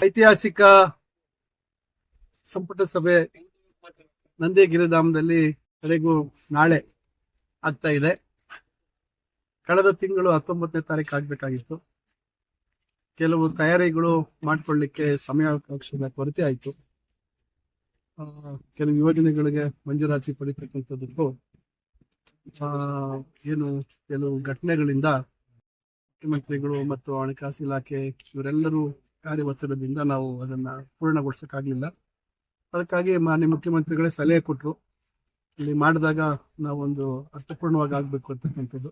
ಐತಿಹಾಸಿಕ ಸಂಪುಟ ಸಭೆ ನಂದಿ ಗಿರಿಧಾಮದಲ್ಲಿ ಕಡೆಗೂ ನಾಳೆ ಆಗ್ತಾ ಇದೆ. ಕಳೆದ ತಿಂಗಳು 19ನೇ ತಾರೀಕು ಆಗ್ಬೇಕಾಗಿತ್ತು. ಕೆಲವು ತಯಾರಿಗಳು ಮಾಡಿಕೊಳ್ಳಿಕ್ಕೆ ಸಮಯಾವಕಾಶದ ಕೊರತೆ ಆಯಿತು. ಕೆಲವು ಯೋಜನೆಗಳಿಗೆ ಮಂಜೂರಾತಿ ಪಡಿತಕ್ಕಂಥದ್ದಕ್ಕೂ ಕೆಲವು ಘಟನೆಗಳಿಂದ ಮುಖ್ಯಮಂತ್ರಿಗಳು ಮತ್ತು ಹಣಕಾಸು ಇಲಾಖೆ ಇವರೆಲ್ಲರೂ ಕಾರ್ಯ ಒತ್ತಡದಿಂದ ನಾವು ಅದನ್ನ ಪೂರ್ಣಗೊಳಿಸಕ್ಕಾಗಲಿಲ್ಲ. ಅದಕ್ಕಾಗಿ ಮಾನ್ಯ ಮುಖ್ಯಮಂತ್ರಿಗಳೇ ಸಲಹೆ ಕೊಟ್ಟರು, ಇಲ್ಲಿ ಮಾಡಿದಾಗ ನಾವೊಂದು ಅರ್ಥಪೂರ್ಣವಾಗಿ ಆಗ್ಬೇಕು ಅಂತಕ್ಕಂಥದ್ದು.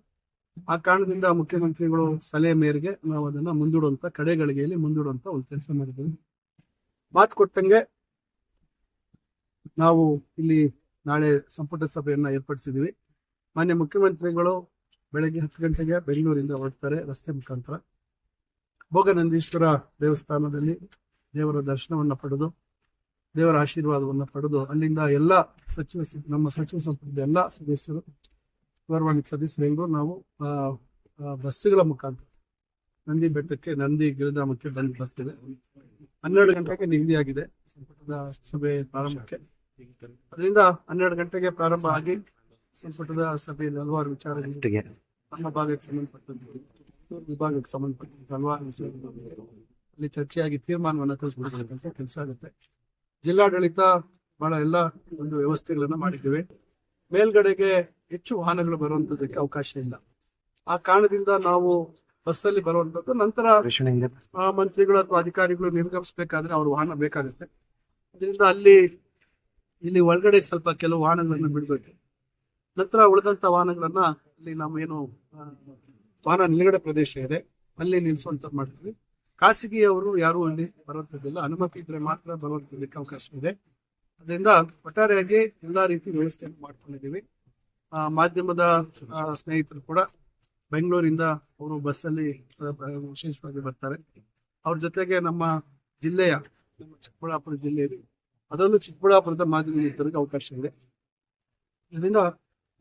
ಆ ಕಾರಣದಿಂದ ಮುಖ್ಯಮಂತ್ರಿಗಳು ಸಲಹೆ ಮೇರೆಗೆ ನಾವು ಅದನ್ನ ಮುಂದೂಡುವಂತ ಕಡೆಗಳಿಗೆಯಲ್ಲಿ ಮುಂದೂಡುವಂತ ಒಂದು ಕೆಲಸ ಮಾಡಿದ್ದೀವಿ. ಮಾತು ಕೊಟ್ಟಂಗೆ ನಾವು ಇಲ್ಲಿ ನಾಳೆ ಸಂಪುಟ ಸಭೆಯನ್ನ ಏರ್ಪಡಿಸಿದ್ದೀವಿ. ಮಾನ್ಯ ಮುಖ್ಯಮಂತ್ರಿಗಳು ಬೆಳಗ್ಗೆ 10 ಗಂಟೆಗೆ ಬೆಂಗಳೂರಿಂದ ಹೊರಡ್ತಾರೆ ರಸ್ತೆ ಮುಖಾಂತರ. ಭೋಗನಂದೀಶ್ವರ ದೇವಸ್ಥಾನದಲ್ಲಿ ದೇವರ ದರ್ಶನವನ್ನ ಪಡೆದು ದೇವರ ಆಶೀರ್ವಾದವನ್ನ ಪಡೆದು ಅಲ್ಲಿಂದ ಎಲ್ಲ ನಮ್ಮ ಸಚಿವ ಸಂಪುಟದ ಎಲ್ಲ ಸದಸ್ಯರು, ಗೌರವಾನ್ವಿತ ಸದಸ್ಯರೆಲ್ಲರೂ ನಾವು ಬಸ್ಸುಗಳ ಮುಖಾಂತರ ನಂದಿ ಬೆಟ್ಟಕ್ಕೆ, ನಂದಿ ಗಿರಿಧಾಮಕ್ಕೆ ಬರ್ತೇವೆ. 12 ಗಂಟೆಗೆ ನಿಗದಿಯಾಗಿದೆ ಸಂಪುಟದ ಸಭೆ ಪ್ರಾರಂಭಕ್ಕೆ. ಅದರಿಂದ 12 ಗಂಟೆಗೆ ಪ್ರಾರಂಭ ಆಗಿ ಸಂಪುಟದ ಸಭೆಯಲ್ಲಿ ಹಲವಾರು ವಿಚಾರಗಳಿಗೆ ನಮ್ಮ ಭಾಗಕ್ಕೆ ಸಂಬಂಧಪಟ್ಟಂತೆ, ವಿಭಾಗಕ್ಕೆ ಸಂಬಂಧಪಟ್ಟಂತೆ ಹಲವಾರು ವಿಚಾರಗಳು ಅಲ್ಲಿ ಚರ್ಚೆಯಾಗಿ ತೀರ್ಮಾನವನ್ನು ತಿಳಿಸ್ಕೊಡ್ತಕ್ಕಂಥ ಕೆಲಸ ಆಗುತ್ತೆ. ಜಿಲ್ಲಾಡಳಿತ ಬಹಳ ಎಲ್ಲ ಒಂದು ವ್ಯವಸ್ಥೆಗಳನ್ನ ಮಾಡಿದ್ದೇವೆ. ಮೇಲ್ಗಡೆಗೆ ಹೆಚ್ಚು ವಾಹನಗಳು ಬರುವಂತದಕ್ಕೆ ಅವಕಾಶ ಇಲ್ಲ. ಆ ಕಾರಣದಿಂದ ನಾವು ಬಸ್ಸಲ್ಲಿ ಬರುವಂತದ್ದು, ನಂತರ ಮಂತ್ರಿಗಳು ಅಥವಾ ಅಧಿಕಾರಿಗಳು ನಿರ್ಗಮಿಸಬೇಕಾದ್ರೆ ಅವ್ರ ವಾಹನ ಬೇಕಾಗುತ್ತೆ. ಅದರಿಂದ ಇಲ್ಲಿ ಒಳಗಡೆ ಸ್ವಲ್ಪ ಕೆಲವು ವಾಹನಗಳನ್ನ ಬಿಡಬೇಕು. ನಂತರ ಉಳಿದಂತ ವಾಹನಗಳನ್ನ ಅಲ್ಲಿ ನಾವೇನು ವಾಹನ ನಿಲುಗಡೆ ಪ್ರದೇಶ ಇದೆ ಅಲ್ಲಿ ನಿಲ್ಸುವಂತ ಮಾಡ್ತೀವಿ. ಖಾಸಗಿಯವರು ಯಾರು ಅಲ್ಲಿ ಬರುವಂತದ್ದಿಲ್ಲ, ಅನುಮತಿ ಇದ್ರೆ ಮಾತ್ರ ಬರುವಂತದಕ್ಕೆ ಅವಕಾಶ ಇದೆ. ಅದರಿಂದ ಒಟ್ಟಾರೆಯಾಗಿ ಎಲ್ಲಾ ರೀತಿ ವ್ಯವಸ್ಥೆಯನ್ನು ಮಾಡ್ಕೊಂಡಿದ್ದೀವಿ. ಮಾಧ್ಯಮದ ಸ್ನೇಹಿತರು ಕೂಡ ಬೆಂಗಳೂರಿಂದ ಅವರು ಬಸ್ಸಲ್ಲಿ ವಿಶೇಷವಾಗಿ ಬರ್ತಾರೆ. ಅವ್ರ ಜೊತೆಗೆ ನಮ್ಮ ಚಿಕ್ಕಬಳ್ಳಾಪುರ ಜಿಲ್ಲೆಯಲ್ಲಿ, ಅದರಲ್ಲೂ ಚಿಕ್ಕಬಳ್ಳಾಪುರದ ಮಾಧ್ಯಮಿಕರಿಗೆ ಅವಕಾಶ ಇದೆ. ಇದರಿಂದ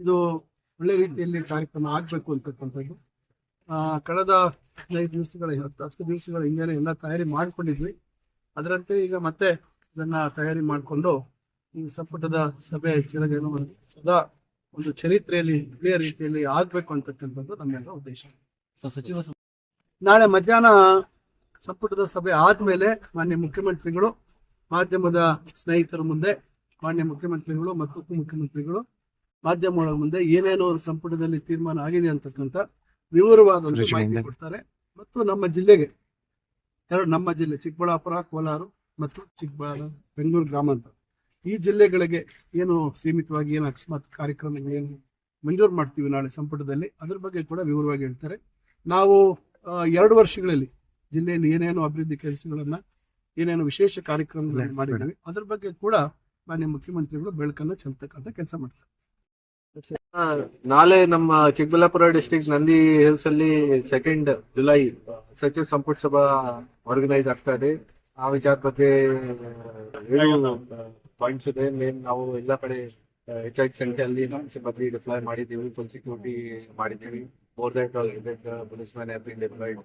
ಇದು ಒಳ್ಳೆ ರೀತಿಯಲ್ಲಿ ಕಾರ್ಯಕ್ರಮ ಆಗ್ಬೇಕು ಅಂತಕ್ಕಂಥದ್ದು. ಕಳೆದ 15 ದಿವಸಗಳ 10 ದಿವಸಗಳ ಹಿಂದೆ ಎಲ್ಲ ತಯಾರಿ ಮಾಡ್ಕೊಂಡಿದ್ವಿ. ಅದರಂತೆ ಈಗ ಮತ್ತೆ ಇದನ್ನ ತಯಾರಿ ಮಾಡಿಕೊಂಡು ಈ ಸಂಪುಟದ ಸಭೆ ಸದಾ ಒಂದು ಚರಿತ್ರೆಯಲ್ಲಿ ಒಳ್ಳೆಯ ರೀತಿಯಲ್ಲಿ ಆಗ್ಬೇಕು ಅಂತಕ್ಕಂಥದ್ದು ನಮ್ಮೆಲ್ಲ ಉದ್ದೇಶ. ನಾಳೆ ಮಧ್ಯಾಹ್ನ ಸಂಪುಟದ ಸಭೆ ಆದ್ಮೇಲೆ ಮಾನ್ಯ ಮುಖ್ಯಮಂತ್ರಿಗಳು ಮಾಧ್ಯಮದ ಸ್ನೇಹಿತರ ಮುಂದೆ, ಮಾನ್ಯ ಮುಖ್ಯಮಂತ್ರಿಗಳು ಮತ್ತು ಉಪಮುಖ್ಯಮಂತ್ರಿಗಳು ಮಾಧ್ಯಮಗಳ ಮುಂದೆ ಏನೇನೋ ಸಂಪುಟದಲ್ಲಿ ತೀರ್ಮಾನ ಆಗಿದೆ ಅಂತಕ್ಕಂಥ ವಿವರವಾದ ಮಾಹಿತಿ ಕೊಡ್ತಾರೆ. ಮತ್ತು ನಮ್ಮ ಜಿಲ್ಲೆ ಚಿಕ್ಕಬಳ್ಳಾಪುರ, ಕೋಲಾರ ಮತ್ತು ಬೆಂಗಳೂರು ಗ್ರಾಮಾಂತರ ಈ ಜಿಲ್ಲೆಗಳಿಗೆ ಏನು ಸೀಮಿತವಾಗಿ ಏನು ಅಕಸ್ಮಾತ್ ಕಾರ್ಯಕ್ರಮಗಳೇನು ಮಂಜೂರು ಮಾಡ್ತೀವಿ ನಾಳೆ ಸಂಪುಟದಲ್ಲಿ, ಅದ್ರ ಬಗ್ಗೆ ಕೂಡ ವಿವರವಾಗಿ ಹೇಳ್ತಾರೆ. ನಾವು 2 ವರ್ಷಗಳಲ್ಲಿ ಜಿಲ್ಲೆಯಲ್ಲಿ ಏನೇನು ಅಭಿವೃದ್ಧಿ ಕೆಲಸಗಳನ್ನ, ಏನೇನು ವಿಶೇಷ ಕಾರ್ಯಕ್ರಮಗಳನ್ನು ಮಾಡಿದ್ದೀವಿ ಅದ್ರ ಬಗ್ಗೆ ಕೂಡ ಮಾನ್ಯ ಮುಖ್ಯಮಂತ್ರಿಗಳು ಬೆಳಕನ್ನು ಚೆಲ್ತಕ್ಕಂಥ ಕೆಲಸ ಮಾಡ್ತಾರೆ. ನಾಳೆ ನಮ್ಮ ಚಿಕ್ಕಬಳ್ಳಾಪುರ ಡಿಸ್ಟ್ರಿಕ್ಟ್ ನಂದಿ ಹಿಲ್ಸ್ ಅಲ್ಲಿ 2 ಜುಲೈ ಸಚಿವ ಸಂಪುಟ ಸಭಾ ಆರ್ಗನೈಸ್ ಆಗ್ತಾ ಇದೆ. ಆ ವಿಚಾರ ಬಗ್ಗೆ ಪಾಯಿಂಟ್ಸ್ ಇದೆ. ಮೇನ್ ನಾವು ಎಲ್ಲ ಕಡೆ ಹೆಚ್ಚಾಗಿ ಸಂಖ್ಯೆಯಲ್ಲಿ ನಮ್ಮ ಸಿಬ್ಬಂದಿ ಡಿಪ್ಲಾಯ್ ಮಾಡಿದ್ದೀವಿ, ಫುಲ್ ಸೆಕ್ಯೂರಿಟಿ ಮಾಡಿದ್ದೀವಿ. More than 100 police man have been diploid.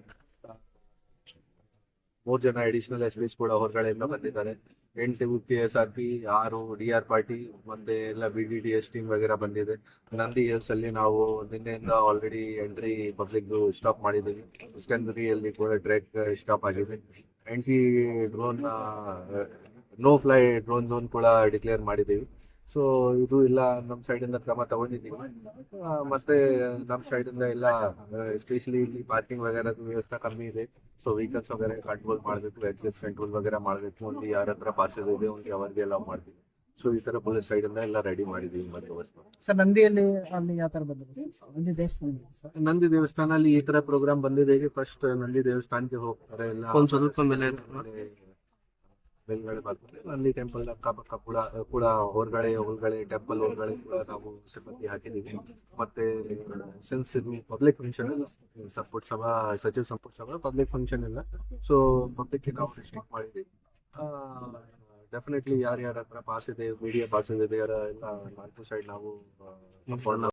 3 ಜನ ಅಡಿಷನಲ್ ಎಸ್ಪಿಸ್ ಕೂಡ ಹೊರಗಡೆಯಿಂದ ಬಂದಿದ್ದಾರೆ. 8 KSRP, 6 DR ಪಾರ್ಟಿ ಮತ್ತೆ ಎಲ್ಲ BDDS ಟೀಮ್ ವಗೇರಾ ಬಂದಿದೆ. ನಂದಿ ಹಿಲ್ಸ್ ಅಲ್ಲಿ ನಾವು ನಿನ್ನೆಯಿಂದ ಆಲ್ರೆಡಿ ಎಂಟ್ರಿ ಪಬ್ಲಿಕ್ ಸ್ಟಾಪ್ ಮಾಡಿದ್ದೀವಿ. ಸ್ಕಂದರಿಯಲ್ಲಿ ಕೂಡ ಟ್ರ್ಯಾಕ್ ಸ್ಟಾಪ್ ಆಗಿದೆ. Drone no fly drone zone ಕೂಡ ಡಿಕ್ಲೇರ್ ಮಾಡಿದ್ದೀವಿ. ಸೊ ಇದು ಎಲ್ಲ ನಮ್ಮ ಸೈಡ್ ಇಂದ ಕ್ರಮ ತಗೊಂಡಿದ್ದೀವಿ. ಮತ್ತೆ ನಮ್ಮ ಸೈಡ್ ಇಂದ ಎಲ್ಲ ಎಸ್ಪೆಷಲಿ ಇಲ್ಲಿ ಪಾರ್ಕಿಂಗ್ ವಗೇರಾ ವ್ಯವಸ್ಥೆ ಕಮ್ಮಿ ಇದೆ. ಸೊ ವೆಹಿಕಲ್ಸ್ ವಗೇರಾ ಕಂಟ್ರೋಲ್ ಮಾಡಬೇಕು, ಎಕ್ಸೆಸ್ ಕಂಟ್ರೋಲ್ ವಗೇರಾ ಮಾಡಬೇಕು. ಒಂದು ಯಾರ ಹತ್ರ ಪಾಸಸ್ ಇದೆ ಅವ್ರಿಗೆ ಅವರಿಗೆ ಅಲೌ ಮಾಡ್ತೀವಿ. ಸೊ ಈ ತರ ಪೊಲೀಸ್ ಸೈಡ್ ಇಂದ ಎಲ್ಲ ರೆಡಿ ಮಾಡಿದೀವಿ ಬಂದೋಬಸ್ತ್. ಸರ್, ನಂದಿಯಲ್ಲಿ ಅಲ್ಲಿ ಯಾವ ತರ ನಂದಿ ದೇವಸ್ಥಾನಲ್ಲಿ ಈ ತರ ಪ್ರೋಗ್ರಾಮ್ ಬಂದಿದೆ. ಫಸ್ಟ್ ನಂದಿ ದೇವಸ್ಥಾನಕ್ಕೆ ಹೋಗ್ತಾರೆ ಎಲ್ಲ, ಮೇಲ್ಗಡೆ ಬರ್ತಾರೆ. ಅಲ್ಲಿ ಟೆಂಪಲ್ ಅಕ್ಕಪಕ್ಕ ಕೂಡ ಹೊರಗಡೆ ಟೆಂಪಲ್ ಹೊರಗಡೆ ಕೂಡ ನಾವು ಸಿಬ್ಬಂದಿ ಹಾಕಿದೀವಿ. ಮತ್ತೆ ಸಿನ್ಸ್ ಇದು ಪಬ್ಲಿಕ್ ಫಂಕ್ಷನ್ ಇಲ್ಲ, ಸಚಿವ ಸಂಪುಟ ಸಭಾ ಪಬ್ಲಿಕ್ ಫಂಕ್ಷನ್ ಇಲ್ಲ. ಸೊ ಪಬ್ಲಿಕ್ ನಾವು ರಿಸ್ಟ್ರಿಕ್ಟ್ ಮಾಡಿದ್ವಿ. ಡೆಫಿನೆಟ್ಲಿ ಯಾರ್ಯಾರ ಹತ್ರ ಪಾಸ್ ಇದೆ, ಮೀಡಿಯಾ ಪಾಸ್ ಇದೆ ಎಲ್ಲ ನಾಲ್ಕು ಸೈಡ್ ನಾವು